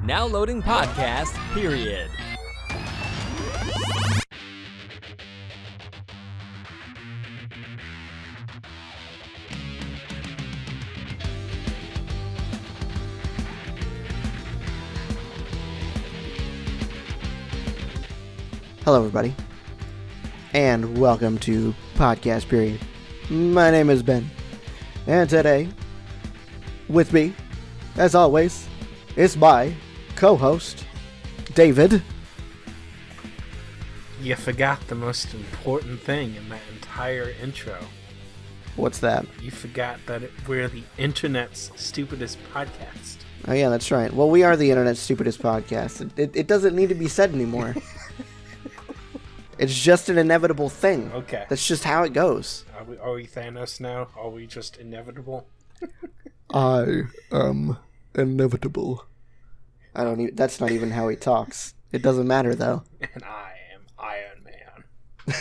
Now loading podcast, period. Hello, everybody, and welcome to Podcast Period. My name is Ben, and today, with me, as always, is my co-host, David. You forgot the most important thing in that entire intro. What's that? You forgot that we're the internet's stupidest podcast. Oh yeah, that's right. Well, we are the internet's stupidest podcast. It doesn't need to be said anymore. It's just an inevitable thing. Okay. That's just how it goes. Are we Thanos now? Are we just inevitable? I am inevitable. That's not even how he talks. It doesn't matter, though. And I am Iron Man.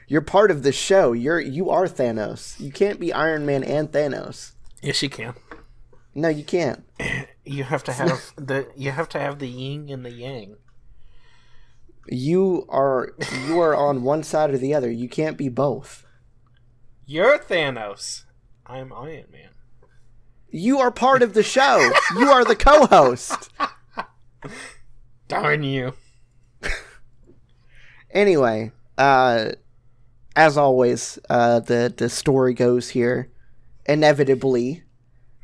You're part of the show. You are Thanos. You can't be Iron Man and Thanos. Yes, you can. No, you can't. You have to have the yin and the yang. You are on one side or the other. You can't be both. You're Thanos. I'm Iron Man. You are part of the show. You are the co-host. Darn you. Anyway, as always, the story goes here. Inevitably,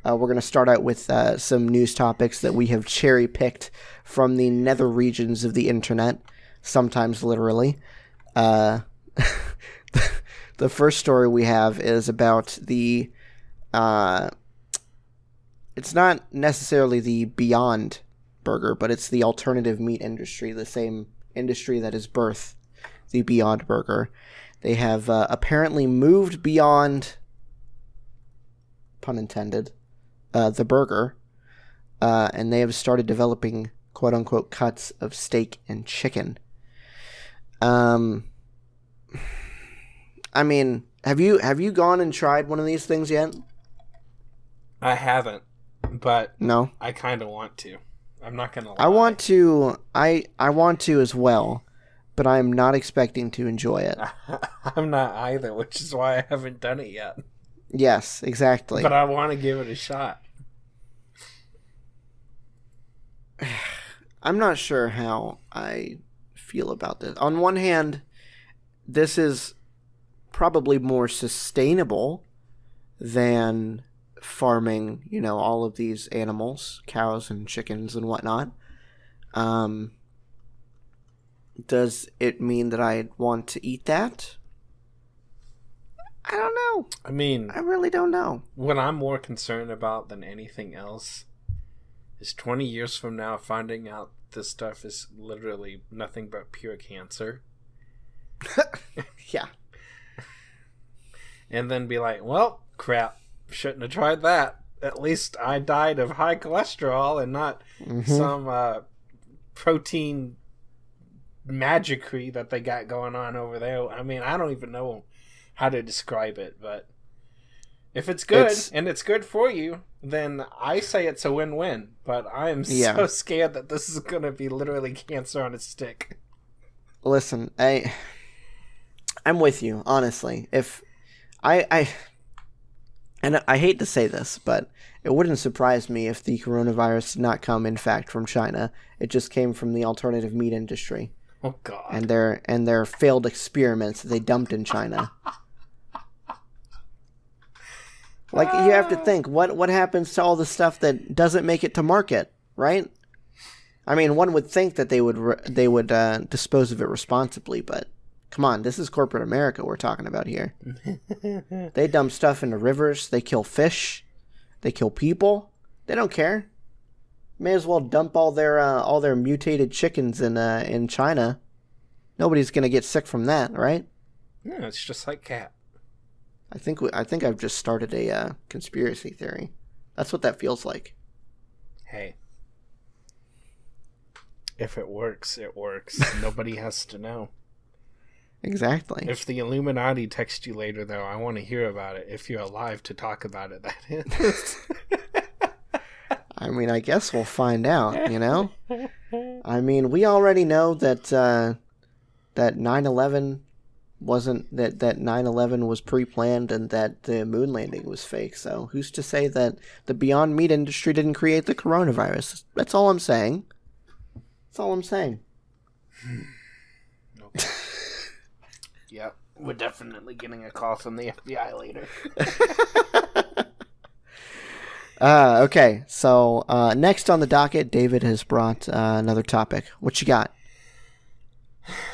we're going to start out with some news topics that we have cherry-picked from the nether regions of the internet. Sometimes literally. The first story we have is about the it's not necessarily the Beyond Burger, but it's the alternative meat industry, the same industry that has birthed the Beyond Burger. They have apparently moved beyond, pun intended, the burger, and they have started developing quote-unquote cuts of steak and chicken. I mean, have you gone and tried one of these things yet? I haven't, but no. I kind of want to. I'm not gonna lie. I want to. I want to as well, but I'm not expecting to enjoy it. I'm not either, which is why I haven't done it yet. Yes, exactly. But I want to give it a shot. I'm not sure how I feel about this. On one hand, this is probably more sustainable than farming, all of these animals, cows and chickens and whatnot. Does it mean that I want to eat that? I don't know. I mean, I really don't know. What I'm more concerned about than anything else is 20 years from now finding out this stuff is literally nothing but pure cancer. Yeah. And then be like, well, crap, shouldn't have tried that. At least I died of high cholesterol and not some protein magicry that they got going on over there. I mean, I don't even know how to describe it, but if it's good and it's good for you, then I say it's a win-win. But I am so scared that this is going to be literally cancer on a stick. Listen, I'm with you, honestly. If I hate to say this, but it wouldn't surprise me if the coronavirus did not come, in fact, from China. It just came from the alternative meat industry. Oh God! And their failed experiments that they dumped in China. Like, you have to think, what happens to all the stuff that doesn't make it to market, right? I mean, one would think that they would dispose of it responsibly, but come on, this is corporate America we're talking about here. They dump stuff into rivers, they kill fish, they kill people. They don't care. May as well dump all their mutated chickens in China. Nobody's gonna get sick from that, right? Yeah, it's just like cat. I think I've just started a conspiracy theory. That's what that feels like. Hey, if it works, it works. Nobody has to know. Exactly. If the Illuminati text you later, though, I want to hear about it. If you're alive to talk about it, that is. I mean, I guess we'll find out, you know? I mean, we already know that that 9/11 wasn't that 9/11 was pre-planned and that the moon landing was fake. So, who's to say that the Beyond Meat industry didn't create the coronavirus? That's all I'm saying. That's all I'm saying. Okay. Yep. We're definitely getting a call from the FBI later. Okay, so next on the docket, David has brought another topic. What you got?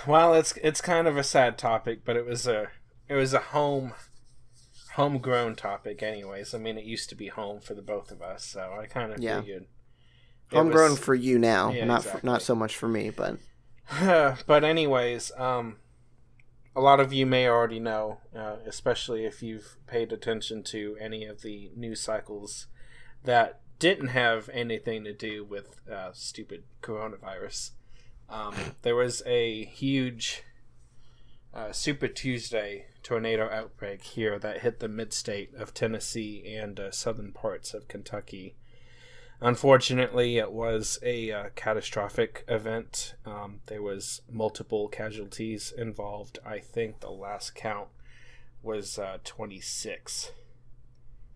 Well, it's kind of a sad topic, but it was a homegrown topic, anyways. I mean, it used to be home for the both of us, so I kind of figured Homegrown for you now, yeah, not so much for me, but but anyways, a lot of you may already know, especially if you've paid attention to any of the news cycles that didn't have anything to do with stupid coronavirus. There was a huge Super Tuesday tornado outbreak here that hit the mid-state of Tennessee and southern parts of Kentucky. Unfortunately, it was a catastrophic event. There was multiple casualties involved. I think the last count was 26.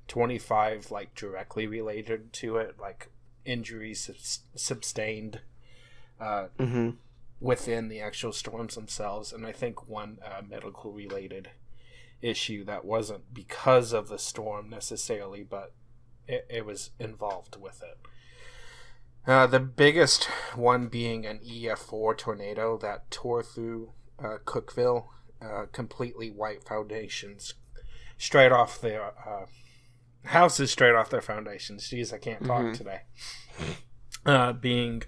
25 like directly related to it, like injuries sustained within the actual storms themselves, and I think one medical related issue that wasn't because of the storm necessarily, but it was involved with it. The biggest one being an EF4 tornado that tore through Cookeville, completely wiped foundations straight off their houses straight off their foundations. Jeez, I can't talk today. Being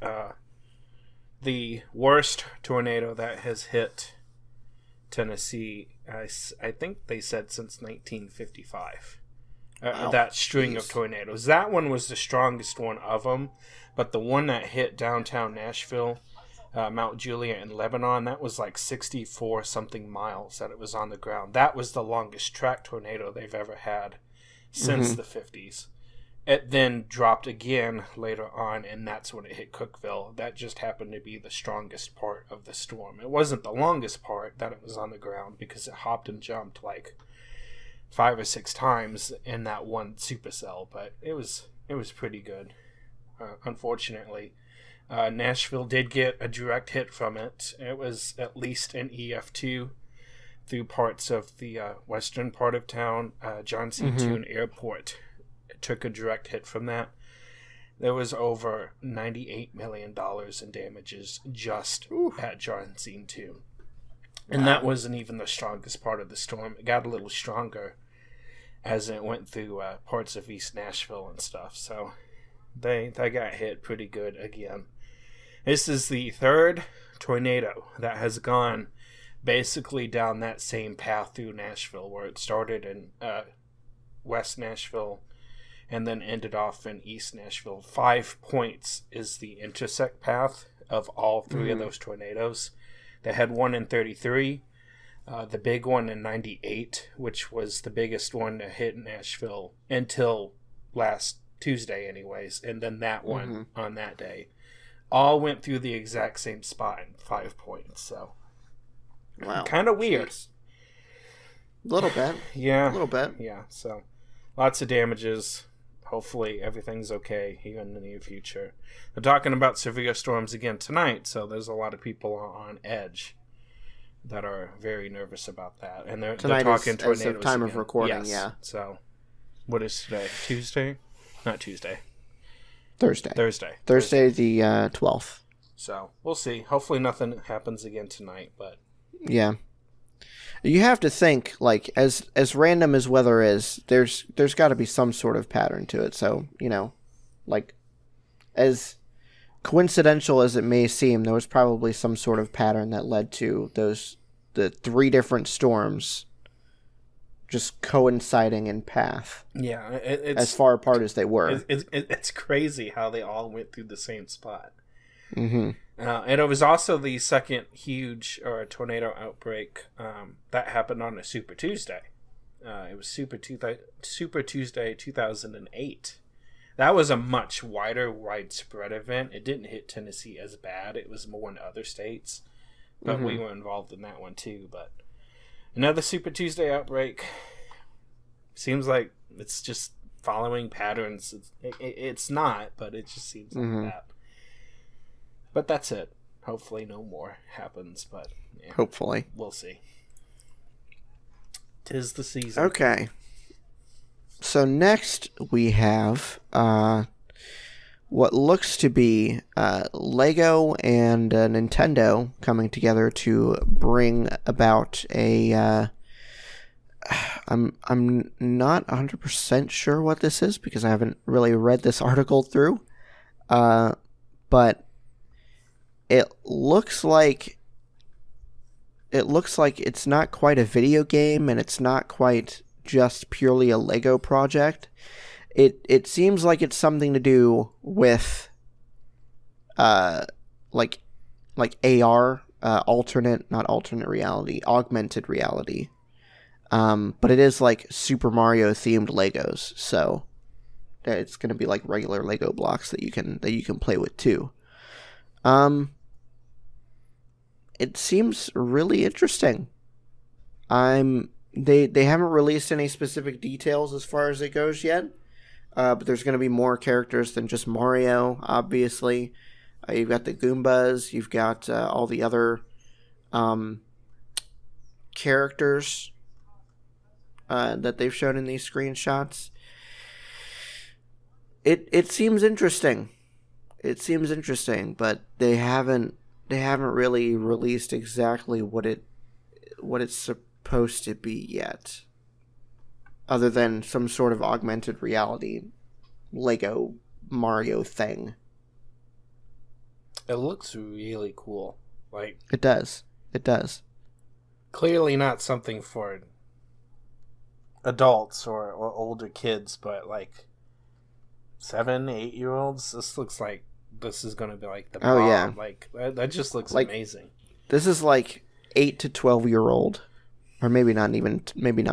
the worst tornado that has hit Tennessee, I think they said since 1955. Wow. That string of tornadoes. That one was the strongest one of them, but the one that hit downtown Nashville, Mount Juliet in Lebanon, that was like 64 something miles that it was on the ground. That was the longest track tornado they've ever had since the 50s. It then dropped again later on, and that's when it hit Cookeville. That just happened to be the strongest part of the storm. It wasn't the longest part that it was on the ground, because it hopped and jumped like 5 or 6 times in that one supercell, but it was pretty good. Unfortunately, Nashville did get a direct hit from it. It was at least an EF2 through parts of the western part of town. John C. Toon Airport took a direct hit from that. There was over $98 million in damages just at John C. Toon. And that wasn't even the strongest part of the storm. It got a little stronger as it went through parts of East Nashville and stuff. So they got hit pretty good again. This is the third tornado that has gone basically down that same path through Nashville, where it started in West Nashville and then ended off in East Nashville. 5 points is the intersect path of all three of those tornadoes. They had one in 33, the big one in 98, which was the biggest one to hit Nashville until last Tuesday anyways, and then that one on that day. All went through the exact same spot in 5 points, so wow, kind of weird. A little bit. Yeah. A little bit. Yeah, so lots of damages. Hopefully everything's okay here in the near future. They're talking about severe storms again tonight, so there's a lot of people on edge that are very nervous about that. And they're talking tornadoes as of time again. of recording, yes. yeah. So, what is today? Tuesday? Not Tuesday. Thursday, the 12th. So, we'll see. Hopefully nothing happens again tonight, but... Yeah. You have to think, like, as random as weather is, there's got to be some sort of pattern to it. So, you know, like, as coincidental as it may seem, there was probably some sort of pattern that led to the 3 different storms just coinciding in path. Yeah, it's as far apart as they were. It's crazy how they all went through the same spot. Mm-hmm. And it was also the second huge tornado outbreak that happened on a Super Tuesday. It was Super Tuesday 2008. That was a much wider, widespread event. It didn't hit Tennessee as bad. It was more in other states. But we were involved in that one too. But another Super Tuesday outbreak. Seems like it's just following patterns. It's not, but it just seems like that. But that's it. Hopefully no more happens. But yeah, hopefully. We'll see. 'Tis the season. Okay. So next we have what looks to be Lego and Nintendo coming together to bring about a. I'm not 100% sure what this is because I haven't really read this article through, but it looks like it's not quite a video game and it's not quite just purely a Lego project. It seems like it's something to do with like AR, not alternate reality, augmented reality. But it is like Super Mario themed Legos, so it's going to be like regular Lego blocks that you can play with too. It seems really interesting. They haven't released any specific details as far as it goes yet. But there's going to be more characters than just Mario, obviously. You've got the Goombas, you've got all the other characters that they've shown in these screenshots. It seems interesting. It seems interesting, but they haven't really released exactly what it's supposed to be yet, other than some sort of augmented reality Lego Mario thing. It looks really cool. Like it does. Clearly not something for adults or older kids, but like 7-8-year-olds. This looks like this is going to be like the bomb. Yeah. Like that just looks like, amazing. This is like 8 to 12-year-old, or maybe not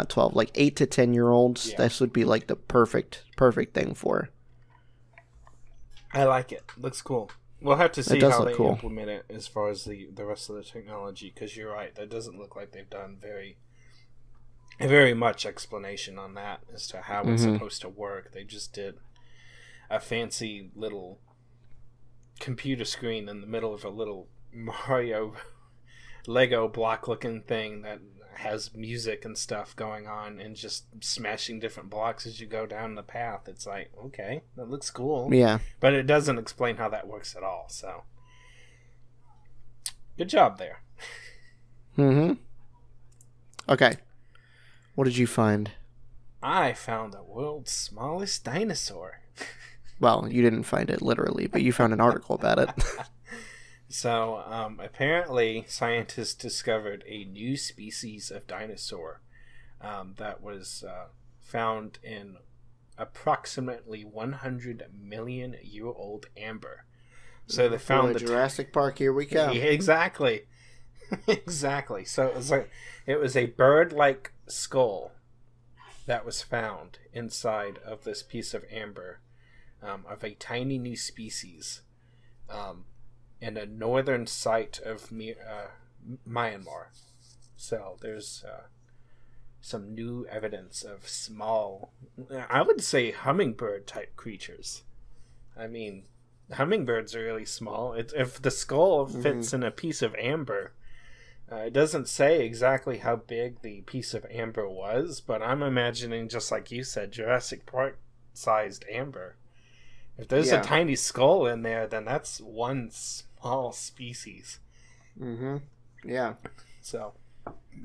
12, like 8 to 10-year-olds. Yeah. This would be like the perfect thing for. I like it. Looks cool. We'll have to see how they implement it as far as the rest of the technology, because you're right. That doesn't look like they've done very much explanation on that as to how it's supposed to work. They just did a fancy little computer screen in the middle of a little Mario Lego block looking thing that has music and stuff going on and just smashing different blocks as you go down the path. It's like, okay, that looks cool. Yeah. But it doesn't explain how that works at all, so good job there. Okay. What did you find? I found the world's smallest dinosaur. Well, you didn't find it literally, but you found an article about it. So, apparently, scientists discovered a new species of dinosaur that was found in approximately 100 million year old amber. So they found the Jurassic Park. Here we go. Exactly, exactly. So it was a bird-like skull that was found inside of this piece of amber of a tiny new species. In a northern site of Myanmar. So there's some new evidence of small, I would say hummingbird type creatures. I mean, hummingbirds are really small. If the skull fits in a piece of amber, it doesn't say exactly how big the piece of amber was, but I'm imagining, just like you said, Jurassic Park sized amber. If there's a tiny skull in there, then that's one small species. Yeah. So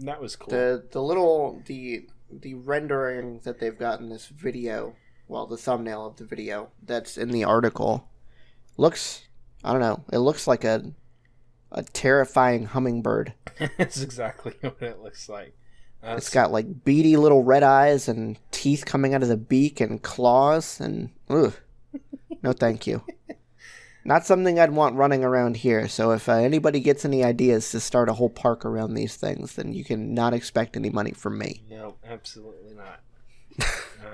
that was cool. The rendering that they've got in this video, well, the thumbnail of the video that's in the article, looks, I don't know, it looks like a terrifying hummingbird. That's exactly what it looks like. It's got like beady little red eyes and teeth coming out of the beak and claws and ugh. No, thank you. Not something I'd want running around here. So if anybody gets any ideas to start a whole park around these things, then you can not expect any money from me. No, absolutely not.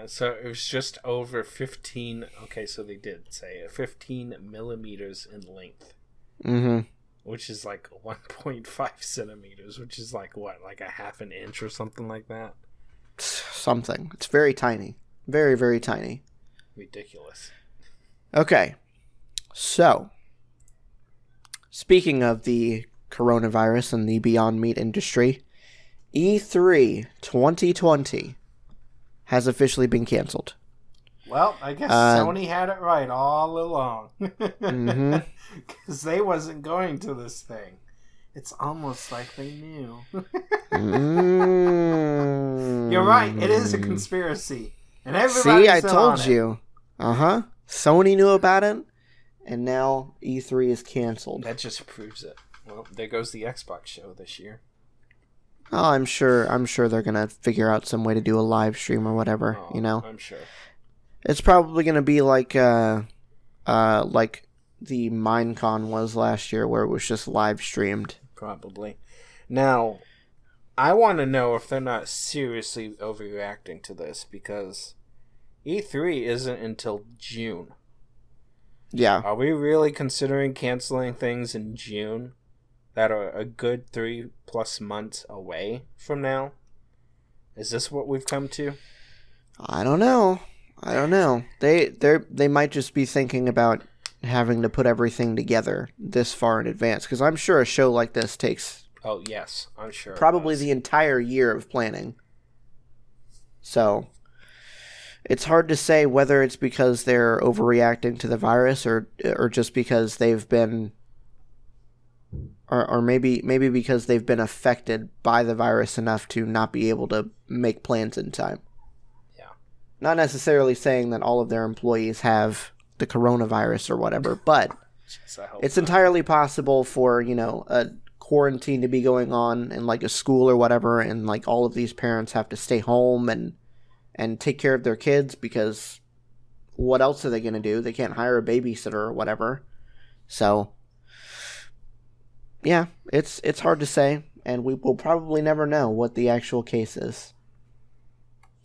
So it was just over 15. Okay, so they did say 15 millimeters in length. Mm-hmm. Which is like 1.5 centimeters, which is like what, like a half an inch or something like that? Something. It's very tiny. Very, very tiny. Ridiculous. Okay. So, speaking of the coronavirus and the Beyond Meat industry, E3 2020 has officially been canceled. Well, I guess Sony had it right all along. Mm-hmm. Because they wasn't going to this thing. It's almost like they knew. You're right. It is a conspiracy. And everybody's See, I told on you. Uh-huh. Sony knew about it, and now E3 is canceled. That just proves it. Well, there goes the Xbox show this year. Oh, I'm sure they're going to figure out some way to do a live stream or whatever, Oh, you know? I'm sure. It's probably going to be like the Minecon was last year, where it was just live streamed. Probably. Now, I want to know if they're not seriously overreacting to this, because E3 isn't until June. Yeah. Are we really considering canceling things in June that are a good 3+ months away from now? Is this what we've come to? I don't know. They might just be thinking about having to put everything together this far in advance, because I'm sure a show like this takes Oh, yes, I'm sure. probably the entire year of planning. So it's hard to say whether it's because they're overreacting to the virus or just because they've been or maybe because they've been affected by the virus enough to not be able to make plans in time. Yeah. Not necessarily saying that all of their employees have the coronavirus or whatever, but it's entirely possible for, a quarantine to be going on in like a school or whatever, and like all of these parents have to stay home and take care of their kids, because what else are they going to do? They can't hire a babysitter or whatever. So yeah, it's hard to say, and we will probably never know what the actual case is,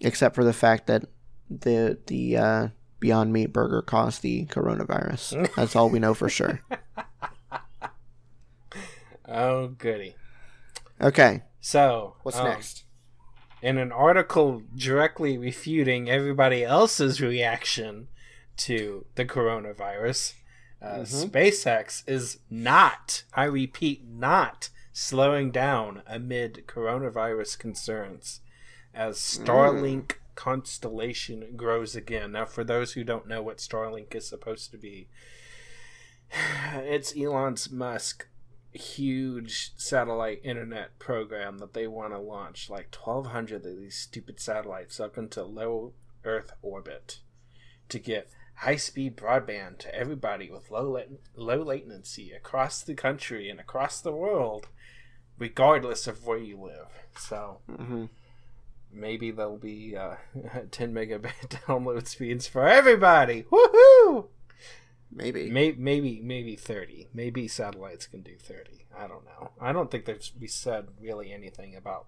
except for the fact that the Beyond Meat burger caused the coronavirus. That's all we know for sure. Oh, goody. Okay. So, what's next? In an article directly refuting everybody else's reaction to the coronavirus, SpaceX is not, I repeat, not slowing down amid coronavirus concerns as Starlink constellation grows again. Now, for those who don't know what Starlink is supposed to be, it's Elon Musk huge satellite internet program that they want to launch like 1,200 of these stupid satellites up into low Earth orbit to get high-speed broadband to everybody with low latency across the country and across the world, regardless of where you live. So maybe there'll be 10 megabit download speeds for everybody. Woohoo! Maybe 30. Maybe satellites can do 30. I don't know. I don't think we said really anything about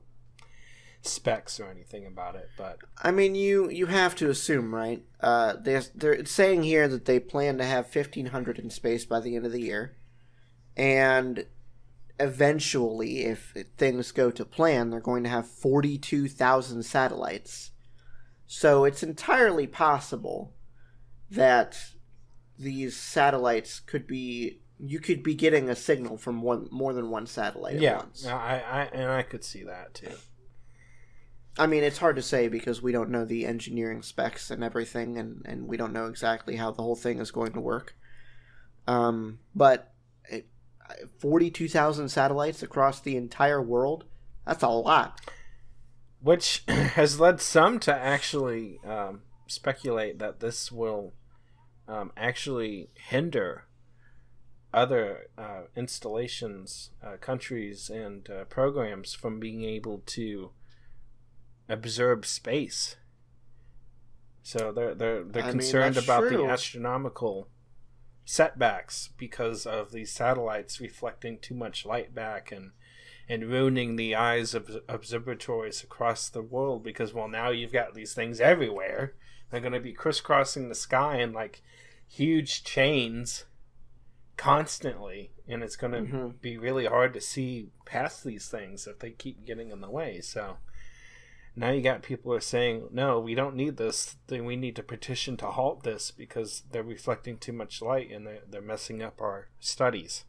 specs or anything about it, but I mean, you have to assume, right? They're saying here that they plan to have 1,500 in space by the end of the year, and eventually, if things go to plan, they're going to have 42,000 satellites. So it's entirely possible that these satellites you could be getting a signal from more than one satellite at once. Yeah, I could see that too. I mean, it's hard to say because we don't know the engineering specs and everything, and we don't know exactly how the whole thing is going to work. But 42,000 satellites across the entire world, that's a lot. Which has led some to actually speculate that this will actually hinder other installations, countries, and programs from being able to observe space. So they're concerned about the astronomical setbacks because of these satellites reflecting too much light back and ruining the eyes of observatories across the world because, well, now you've got these things everywhere. They're going to be crisscrossing the sky in like huge chains constantly, and it's going to be really hard to see past these things if they keep getting in the way. So now you got people who are saying, no, we don't need this. We need to petition to halt this because they're reflecting too much light and they're messing up our studies.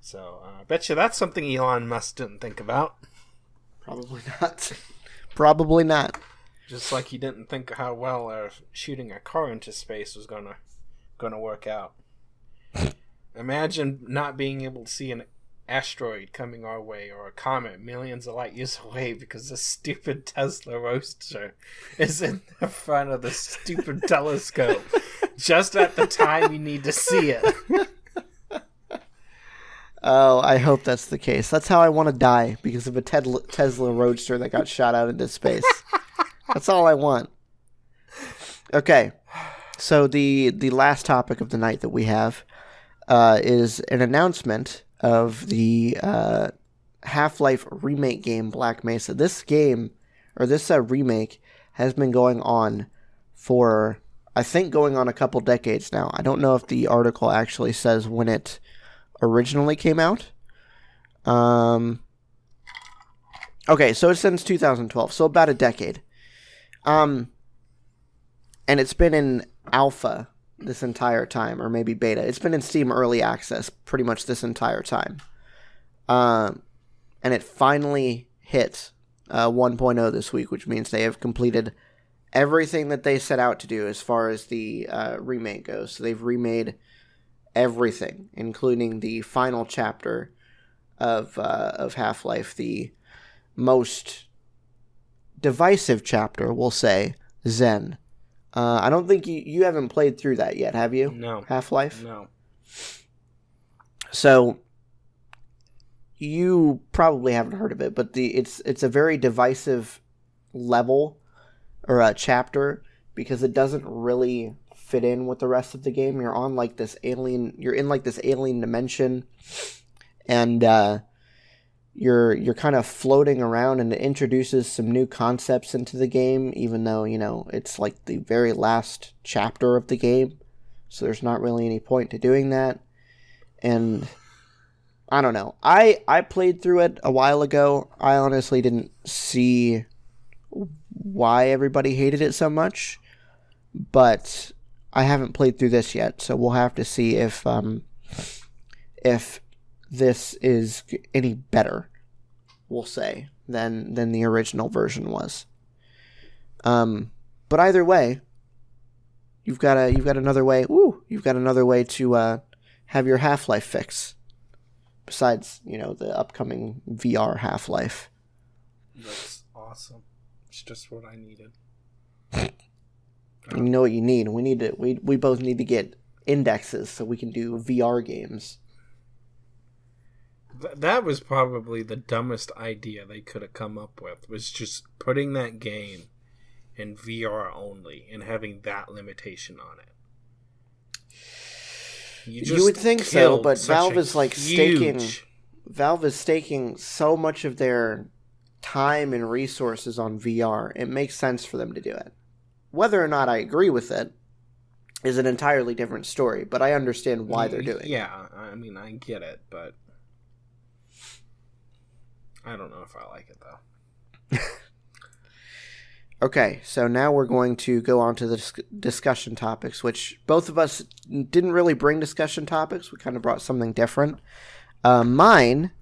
So I bet you that's something Elon Musk didn't think about. Probably not. Probably not. Just like he didn't think how well shooting a car into space was gonna work out. Imagine not being able to see an asteroid coming our way or a comet millions of light years away because this stupid Tesla Roadster is in the front of the stupid telescope just at the time you need to see it. Oh, I hope that's the case. That's how I want to die, because of a Tesla Roadster that got shot out into space. That's all I want. Okay, so the last topic of the night that we have is an announcement of the Half-Life remake game Black Mesa. This game, or this remake, has been going on for, I think, going on a couple decades now. I don't know if the article actually says when it originally came out. Okay, so it's since 2012, so about a decade. And it's been in alpha this entire time, or maybe beta. It's been in Steam Early Access pretty much this entire time. And it finally hit 1.0 this week, which means they have completed everything that they set out to do as far as the remake goes. So they've remade everything, including the final chapter of Half-Life, the most divisive chapter, we'll say, Zen. I don't think you haven't played through that yet, have you? No. Half-Life? No. So you probably haven't heard of it, but it's a very divisive level or a chapter because it doesn't really fit in with the rest of the game. You're in like this alien dimension, and you're kind of floating around, and it introduces some new concepts into the game, even though, it's like the very last chapter of the game, so there's not really any point to doing that. And I don't know. I played through it a while ago. I honestly didn't see why everybody hated it so much, but I haven't played through this yet, so we'll have to see if this is any better, we'll say, than the original version was. But either way, you've got another way. You've got another way to have your Half-Life fix, besides the upcoming VR Half-Life. That's awesome. It's just what I needed. You know what you need. We both need to get indexes so we can do VR games. That was probably the dumbest idea they could have come up with, was just putting that game in VR only and having that limitation on it. You would think so, but Valve is staking so much of their time and resources on VR. It makes sense for them to do it. Whether or not I agree with it is an entirely different story, but I understand why they're doing it. Yeah, I mean, I get it, but I don't know if I like it, though. Okay, so now we're going to go on to the discussion topics, which both of us didn't really bring discussion topics. We kind of brought something different. Mine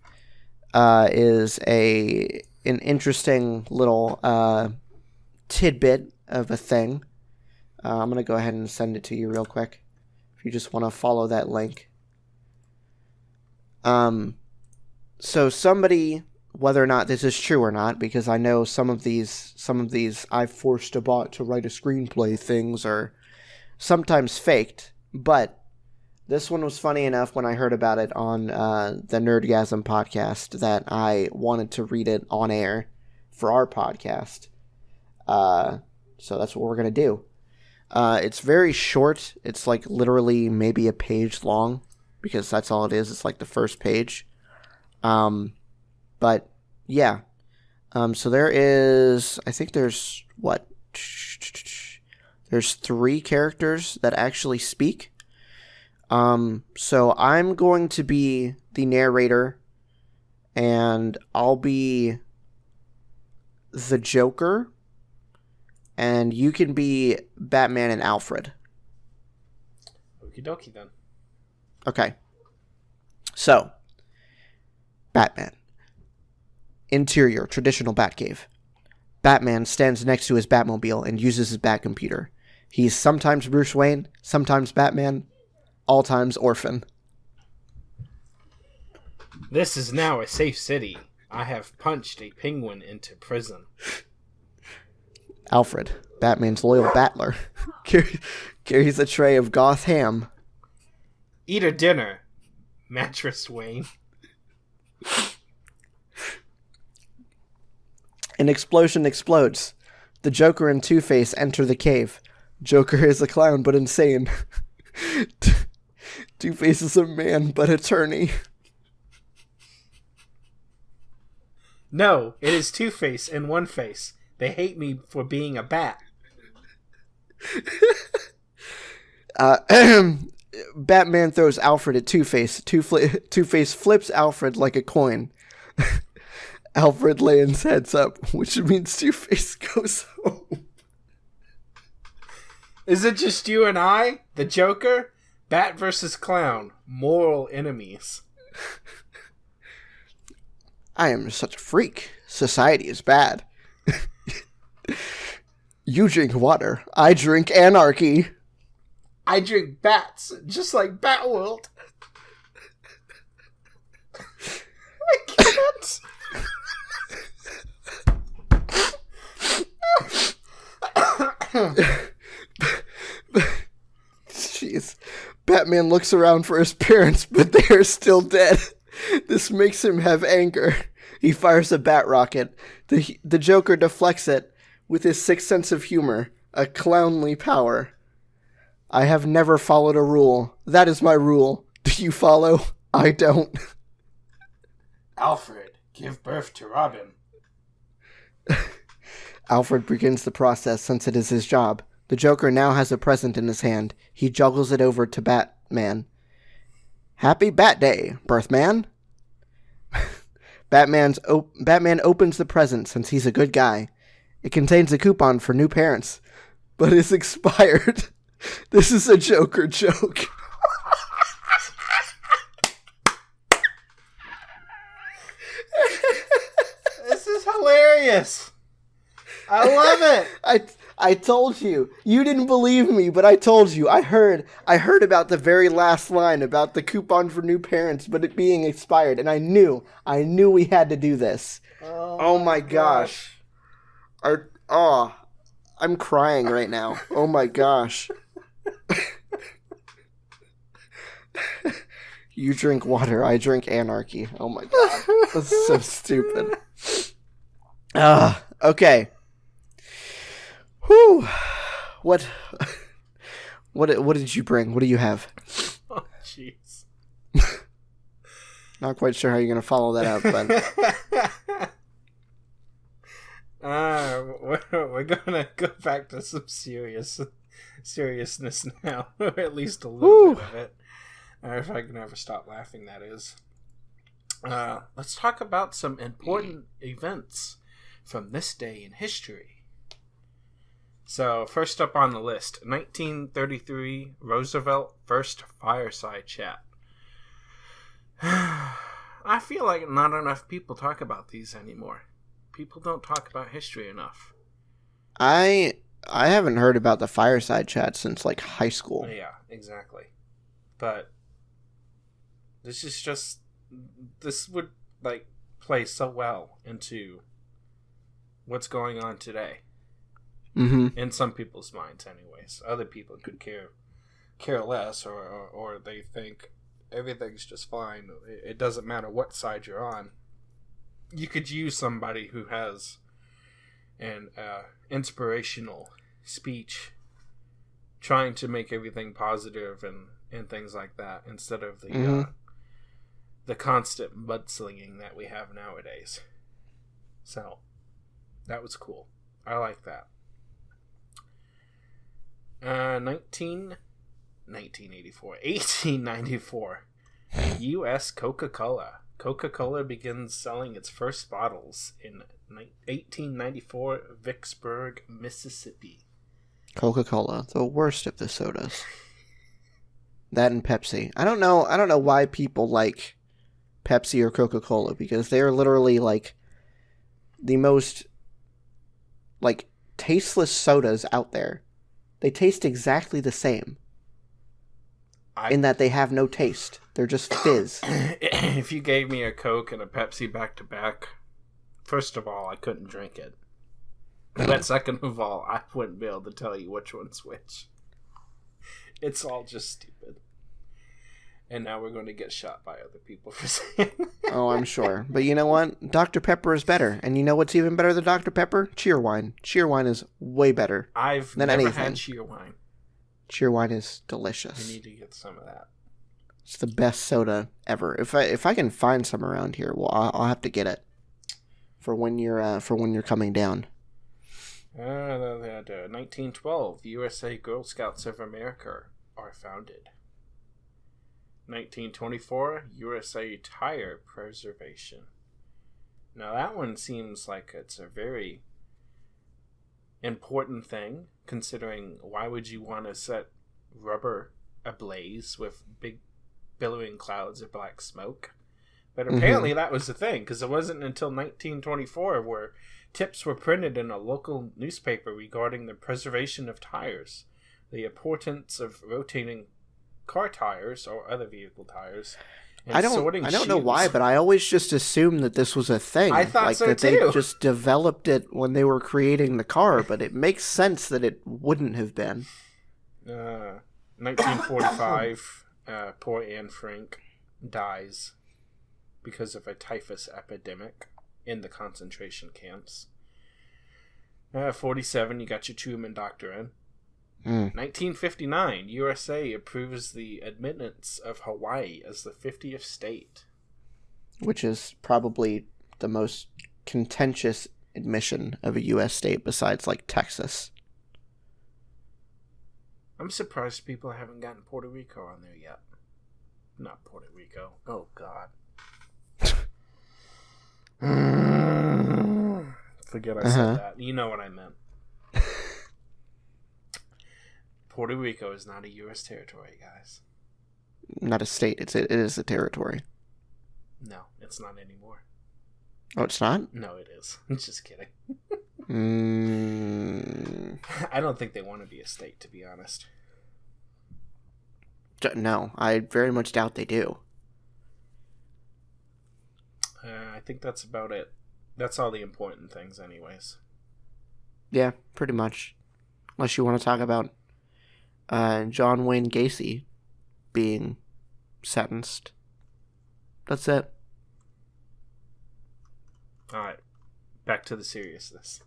is an interesting little tidbit of a thing. I'm going to go ahead and send it to you real quick if you just want to follow that link. So somebody, whether or not this is true or not, because I know some of these I've forced a bot to write a screenplay things are sometimes faked, but this one was funny enough when I heard about it on the Nerdgasm podcast that I wanted to read it on air for our podcast. So that's what we're going to do. It's very short. It's like literally maybe a page long, because that's all it is. It's like the first page. But yeah. So there is, I think there's what? There's 3 characters that actually speak. So I'm going to be the narrator, and I'll be the Joker, and you can be Batman and Alfred. Okie dokie then. Okay. So, Batman. Interior, traditional Batcave. Batman stands next to his Batmobile and uses his Batcomputer. He's sometimes Bruce Wayne, sometimes Batman, all times orphan. This is now a safe city. I have punched a penguin into prison. Alfred, Batman's loyal battler, carries a tray of Goth ham. Eat a dinner, Mattress Wayne. An explosion explodes. The Joker and Two-Face enter the cave. Joker is a clown but insane. Two-Face is a man but attorney. No, it is Two-Face and One-Face. They hate me for being a bat. Batman throws Alfred at Two-Face. Two-Face flips Alfred like a coin. Alfred lands heads up, which means Two-Face goes home. Is it just you and I, the Joker? Bat versus clown. Moral enemies. I am such a freak. Society is bad. You drink water. I drink anarchy. I drink bats, just like Batworld. I can't. Jeez. Batman looks around for his parents, but they are still dead. This makes him have anger. He fires a bat rocket. The Joker deflects it with his sixth sense of humor, a clownly power. I have never followed a rule. That is my rule. Do you follow? I don't. Alfred, give birth to Robin. Alfred begins the process since it is his job. The Joker now has a present in his hand. He juggles it over to Batman. Happy Bat Day, Birthman. Batman opens the present since he's a good guy. It contains a coupon for new parents, but it's expired. This is a Joker joke. This is hilarious. I love it. I told you. You didn't believe me, but I told you. I heard about the very last line about the coupon for new parents, but it being expired, and I knew we had to do this. Oh my gosh. I'm crying right now. Oh my gosh. You drink water, I drink anarchy. Oh my god. That's so stupid. Okay. Whew. What did you bring? What do you have? Oh, jeez. Not quite sure how you're going to follow that up, but... we're going to go back to some seriousness now. Or at least a little bit of it. If I can ever stop laughing, that is. Let's talk about some important events from this day in history. So, first up on the list, 1933, Roosevelt first fireside chat. I feel like not enough people talk about these anymore. People don't talk about history enough. I haven't heard about the fireside chat since like high school. Yeah, exactly. But this would like play so well into what's going on today. Mm-hmm. In some people's minds, anyways. Other people could care less, or they think everything's just fine. It doesn't matter what side you're on. You could use somebody who has an inspirational speech, trying to make everything positive and things like that, instead of the the constant mudslinging that we have nowadays. So, that was cool. I like that. 1894. U.S. Coca-Cola. Coca-Cola begins selling its first bottles in 1894, Vicksburg, Mississippi. Coca-Cola, the worst of the sodas. That and Pepsi. I don't know why people like Pepsi or Coca-Cola, because they are literally like the most like tasteless sodas out there. They taste exactly the same. In that they have no taste. They're just fizz. If you gave me a Coke and a Pepsi back to back, first of all, I couldn't drink it. But second of all, I wouldn't be able to tell you which one's which. It's all just stupid. And now we're going to get shot by other people for saying that. Oh, I'm sure. But you know what? Dr. Pepper is better. And you know what's even better than Dr. Pepper? Cheerwine. Cheerwine is way better I've than never anything. had Cheerwine. Cheerwine is delicious. I need to get some of that. It's the best soda ever. If I can find some around here, well, I'll have to get it for when you're coming down. 1912, USA Girl Scouts of America are founded. 1924, USA Tire Preservation. Now that one seems like it's a very important thing, considering why would you want to set rubber ablaze with big billowing clouds of black smoke? But apparently that was the thing, because it wasn't until 1924 where tips were printed in a local newspaper regarding the preservation of tires, the importance of rotating car tires or other vehicle tires, and I don't know why, but I always just assumed that this was a thing. I thought like so that too. They just developed it when they were creating the car, but it makes sense that it wouldn't have been. 1945, poor Anne Frank dies because of a typhus epidemic in the concentration camps. 47, you got your Truman Doctrine. 1959, USA approves the admittance of Hawaii as the 50th state. Which is probably the most contentious admission of a U.S. state besides, like, Texas. I'm surprised people haven't gotten Puerto Rico on there yet. Not Puerto Rico. Oh, God. Forget I said that. You know what I meant. Puerto Rico is not a U.S. territory, guys. Not a state. It is a territory. No, it's not anymore. Oh, it's not? No, it is. I'm just kidding. I don't think they want to be a state, to be honest. No, I very much doubt they do. I think that's about it. That's all the important things, anyways. Yeah, pretty much. Unless you want to talk about John Wayne Gacy being sentenced. That's it. Alright, back to the seriousness.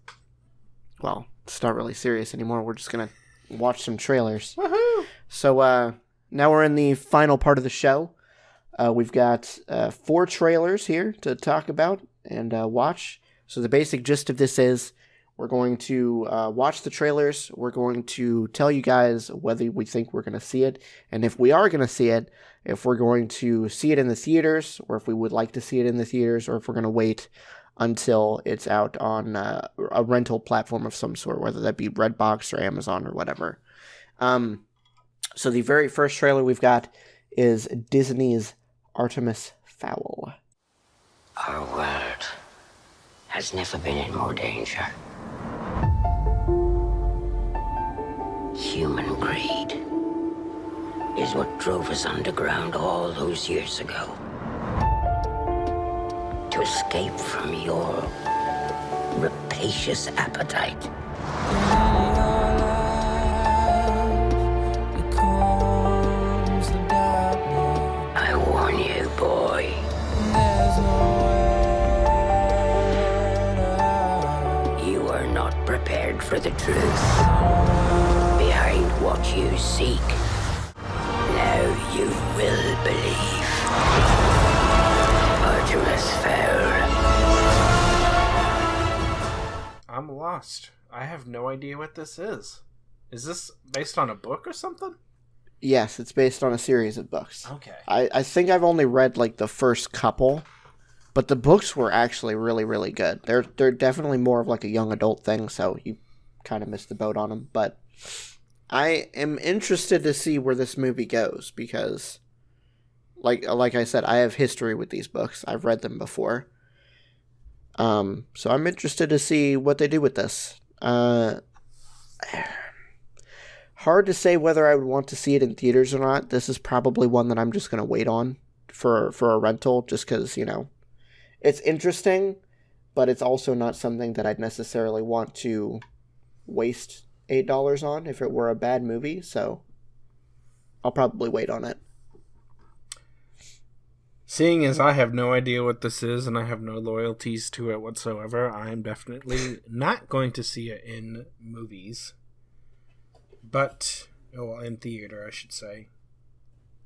Well, it's not really serious anymore. We're just going to watch some trailers. Woohoo! So now we're in the final part of the show. We've got 4 trailers here to talk about and watch. So the basic gist of this is we're going to watch the trailers. We're going to tell you guys whether we think we're going to see it. And if we are going to see it, if we're going to see it in the theaters, or if we would like to see it in the theaters, or if we're going to wait until it's out on a rental platform of some sort, whether that be Redbox or Amazon or whatever. So the very first trailer we've got is Disney's Artemis Fowl. Our world has never been in more danger. Human greed is what drove us underground all those years ago. To escape from your rapacious appetite. I warn you, boy. You are not prepared for the truth. Behind what you seek, now you will believe. lost. I have no idea what this is. Is this based on a book or something? Yes, it's based on a series of books. Okay. I think I've only read like the first couple, but the books were actually really, really good. They're definitely more of like a young adult thing, so you kind of missed the boat on them. But I am interested to see where this movie goes because, like I said, I have history with these books. I've read them before. So I'm interested to see what they do with this. Hard to say whether I would want to see it in theaters or not. This is probably one that I'm just going to wait on for a rental just because, it's interesting, but it's also not something that I'd necessarily want to waste $8 on if it were a bad movie, so I'll probably wait on it. Seeing as I have no idea what this is and I have no loyalties to it whatsoever, I'm definitely not going to see it in movies. But, in theater, I should say.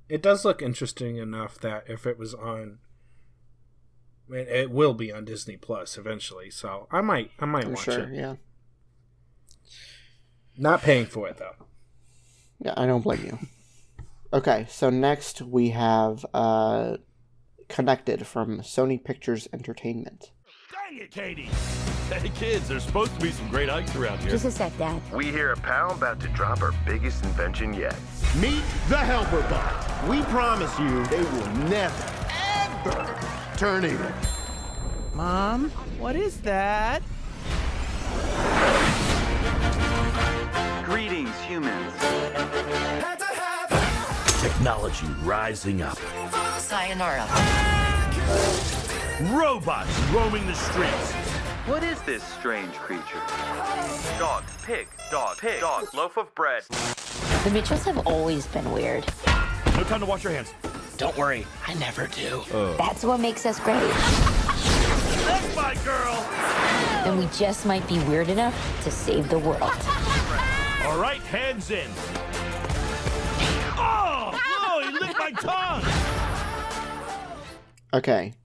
It does look interesting enough that if it was on, it will be on Disney Plus eventually. So I might watch it. Yeah. Not paying for it though. Yeah, I don't blame you. Okay, so next we have Connected from Sony Pictures Entertainment. Dang it, Katie! Hey kids, there's supposed to be some great hikes around here. Just a sec, Dad. We hear a pal about to drop our biggest invention yet. Meet the Helper Bot. We promise you they will never, ever turn evil. Mom, what is that? Greetings, humans. Technology rising up. Sayonara. Robots roaming the streets. What is this strange creature? Dog, pig, loaf of bread. The Mitchells have always been weird. No time to wash your hands. Don't worry, I never do. That's what makes us great. That's my girl! And we just might be weird enough to save the world. All right, hands in. Oh! No, he licked my tongue! Okay.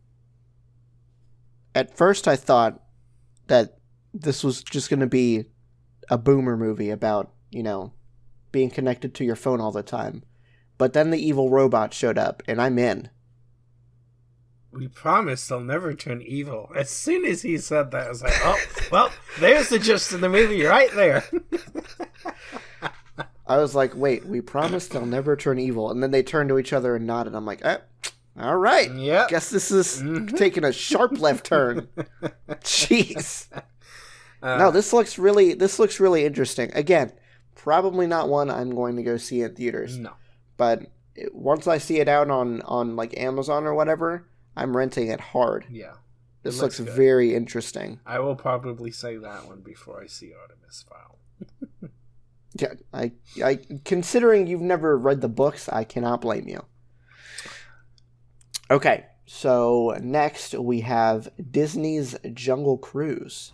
At first I thought that this was just going to be a boomer movie about, being connected to your phone all the time. But then the evil robot showed up, and I'm in. We promise they'll never turn evil. As soon as he said that, I was like, oh, well, there's the gist of the movie right there. I was like, wait, we promise they'll never turn evil. And then they turned to each other and nodded. I'm like, all right. Yep. Guess this is taking a sharp left turn. Jeez. No, this looks really interesting. Again, probably not one I'm going to go see in theaters. No. But once I see it out on like Amazon or whatever, I'm renting it hard. Yeah. This looks very interesting. I will probably say that one before I see Artemis Fowl. Yeah, I considering you've never read the books, I cannot blame you. Okay, so next we have Disney's Jungle Cruise.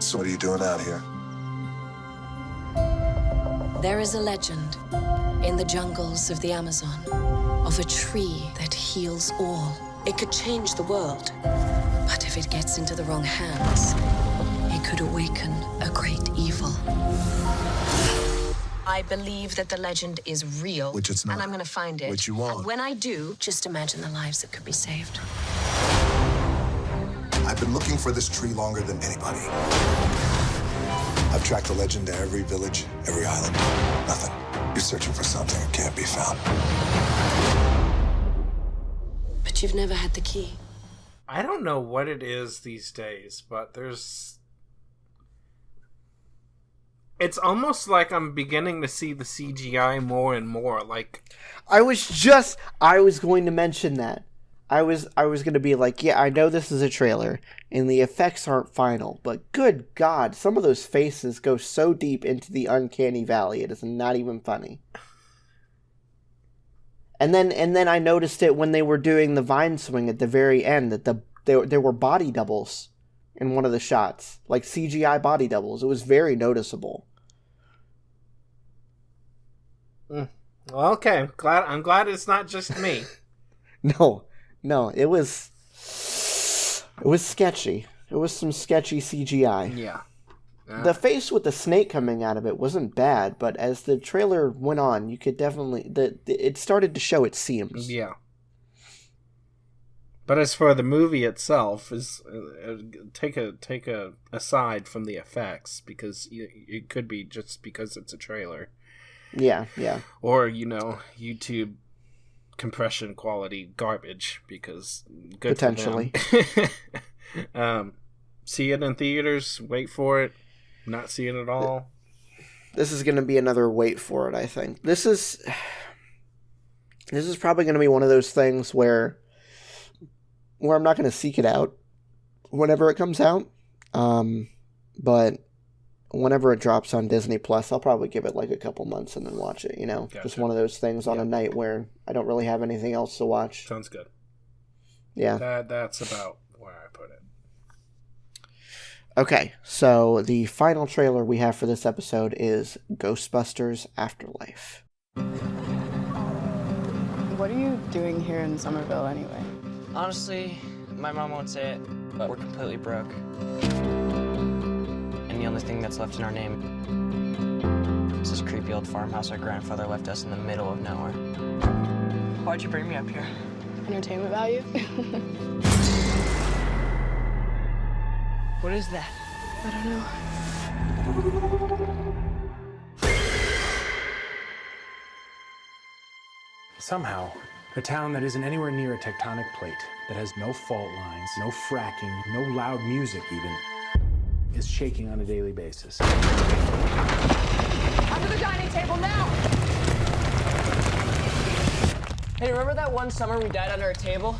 So what are you doing out here? There is a legend in the jungles of the Amazon of a tree that heals all. It could change the world, but if it gets into the wrong hands, it could awaken a great evil. I believe that the legend is real. Which it's not. And I'm going to find it. Which you won't. And when I do, just imagine the lives that could be saved. I've been looking for this tree longer than anybody. I've tracked the legend to every village, every island. Nothing. You're searching for something that can't be found. But you've never had the key. I don't know what it is these days, but it's almost like I'm beginning to see the CGI more and more. Like, I was going to mention that. I was going to be like, yeah, I know this is a trailer, and the effects aren't final, but good God, some of those faces go so deep into the uncanny valley, it is not even funny. And then I noticed it when they were doing the vine swing at the very end, that there were body doubles in one of the shots, like CGI body doubles. It was very noticeable. well, okay, I'm glad it's not just me. No, it was... It was sketchy. It was some sketchy CGI. Yeah. The face with the snake coming out of it wasn't bad, but as the trailer went on, you could definitely... it started to show its seams. Yeah. But as for the movie itself, is take a aside from the effects, because it could be just because it's a trailer. Yeah. Or, YouTube compression quality garbage, because good potentially. For them. See it in theaters, wait for it, not see it at all. This is going to be another wait for it, I think. This is probably going to be one of those things where I'm not going to seek it out whenever it comes out. But whenever it drops on Disney Plus, I'll probably give it like a couple months and then watch it, Gotcha. Just one of those things on a night where I don't really have anything else to watch. Sounds good. Yeah. That's about where I put it. Okay, so the final trailer we have for this episode is Ghostbusters Afterlife. What are you doing here in Somerville anyway? Honestly, my mom won't say it, but we're completely broke. And the only thing that's left in our name is this creepy old farmhouse our grandfather left us in the middle of nowhere. Why'd you bring me up here? Entertainment value? What is that? I don't know. Somehow, a town that isn't anywhere near a tectonic plate, that has no fault lines, no fracking, no loud music even, is shaking on a daily basis. Under the dining table now! Hey, remember that one summer we died under a table?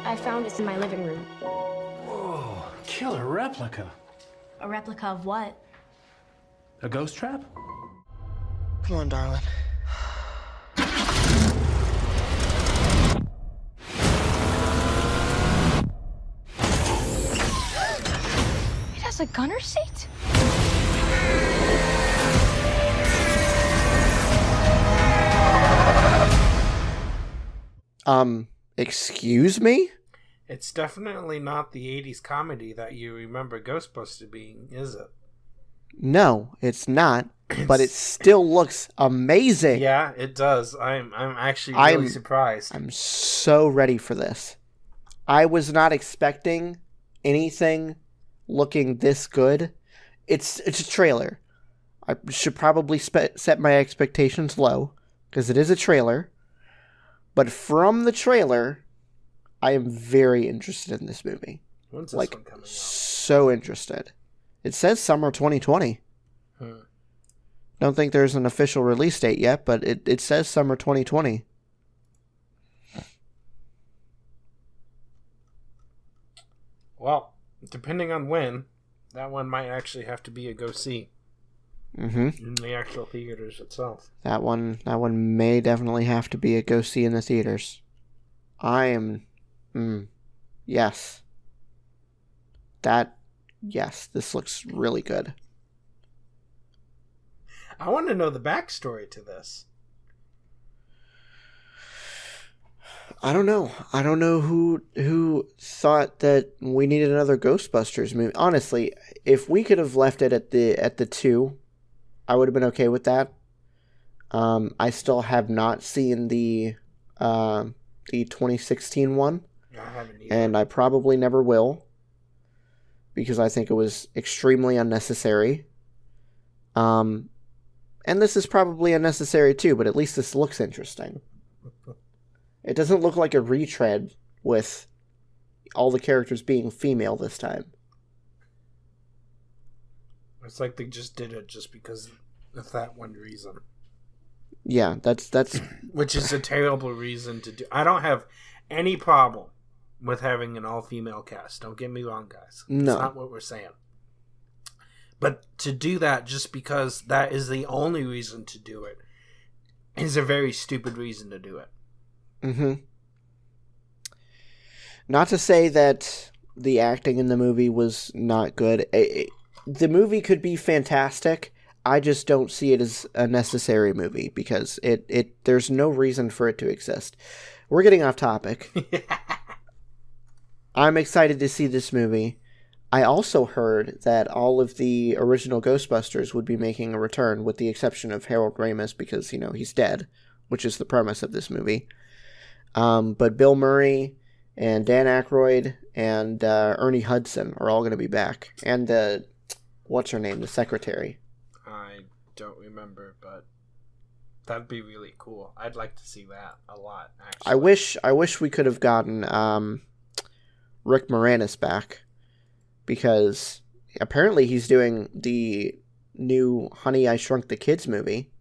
I found this in my living room. Whoa, killer replica. A replica of what? A ghost trap? Come on, darling. It has a gunner seat? Excuse me? It's definitely not the 80s comedy that you remember Ghostbusters being, is it? No, it's not. But it still looks amazing. Yeah, it does. I'm actually really surprised. I'm so ready for this. I was not expecting anything looking this good. It's a trailer. I should probably set my expectations low because it is a trailer. But from the trailer, I am very interested in this movie. When's this one coming out? So interested. It says summer 2020. Don't think there's an official release date yet, but it says summer 2020. Well, depending on when, that one might actually have to be a go-see. Mm-hmm. In the actual theaters itself. That one may definitely have to be a go-see in the theaters. Yes. Yes, this looks really good. I want to know the backstory to this. I don't know. I don't know who thought that we needed another Ghostbusters movie. Honestly, if we could have left it at the 2, I would have been okay with that. I still have not seen the 2016 one. I haven't either. And I probably never will, because I think it was extremely unnecessary. And this is probably unnecessary too, but at least this looks interesting. It doesn't look like a retread with all the characters being female this time. It's like they just did it just because of that one reason. Yeah, that's which is a terrible reason to do. I don't have any problem with having an all-female cast. Don't get me wrong, guys. No. That's not what we're saying. But to do that just because that is the only reason to do it is a very stupid reason to do it. Mm-hmm. Not to say that the acting in the movie was not good. The movie could be fantastic. I just don't see it as a necessary movie because it there's no reason for it to exist. we're getting off topic. I'm excited to see this movie. I also heard that all of the original Ghostbusters would be making a return, with the exception of Harold Ramis, because, he's dead, which is the premise of this movie. But Bill Murray and Dan Aykroyd and Ernie Hudson are all going to be back. And what's her name? The secretary. I don't remember, but that'd be really cool. I'd like to see that a lot, actually. I wish we could have gotten Rick Moranis back, because apparently he's doing the new Honey, I Shrunk the Kids movie.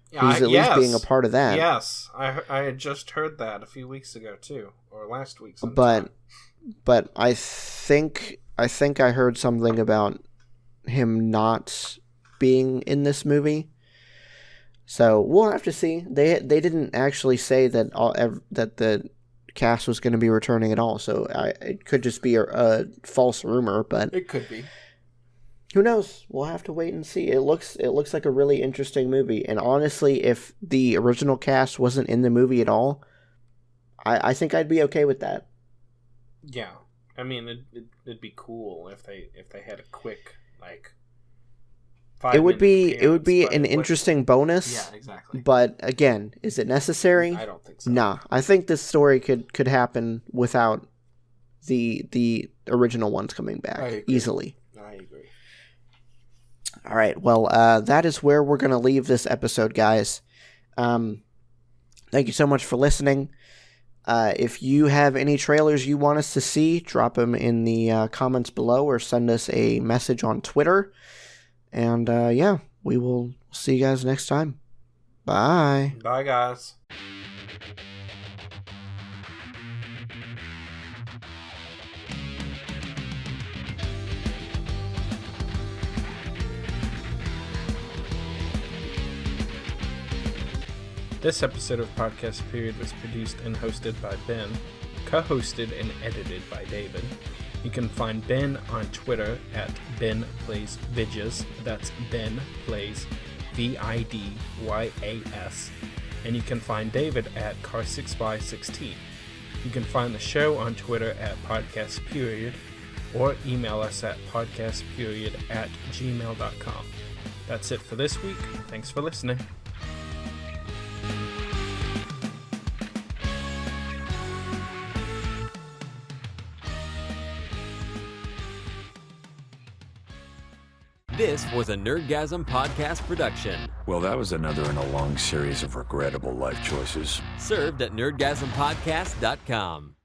He's at least being a part of that. Yes, I had just heard that a few weeks ago too, or last week sometime. But I think I heard something about him not being in this movie. So we'll have to see. They didn't actually say that that the cast was going to be returning at all. So it could just be a false rumor, but it could be. Who knows? We'll have to wait and see. It looks like a really interesting movie. And honestly, if the original cast wasn't in the movie at all, I think I'd be okay with that. Yeah, I mean, it'd be cool if they had a quick, like, 5 It would be appearance, an interesting bonus. Yeah, exactly. But again, is it necessary? I don't think so. Nah, I think this story could happen without the original ones coming back easily. I agree. All right, well, that is where we're going to leave this episode, guys. Thank you so much for listening. If you have any trailers you want us to see, drop them in the comments below or send us a message on Twitter. And yeah, we will see you guys next time. Bye. Bye, guys. This episode of Podcast Period was produced and hosted by Ben, co-hosted and edited by David. You can find Ben on Twitter at BenPlaysVidjas. That's Ben Plays VIDYAS. And you can find David at Car6by16. You can find the show on Twitter at Podcast Period, or email us at podcastperiod@gmail.com. That's it for this week. Thanks for listening. This was a Nerdgasm podcast production. Well, that was another in a long series of regrettable life choices. Served at nerdgasmpodcast.com.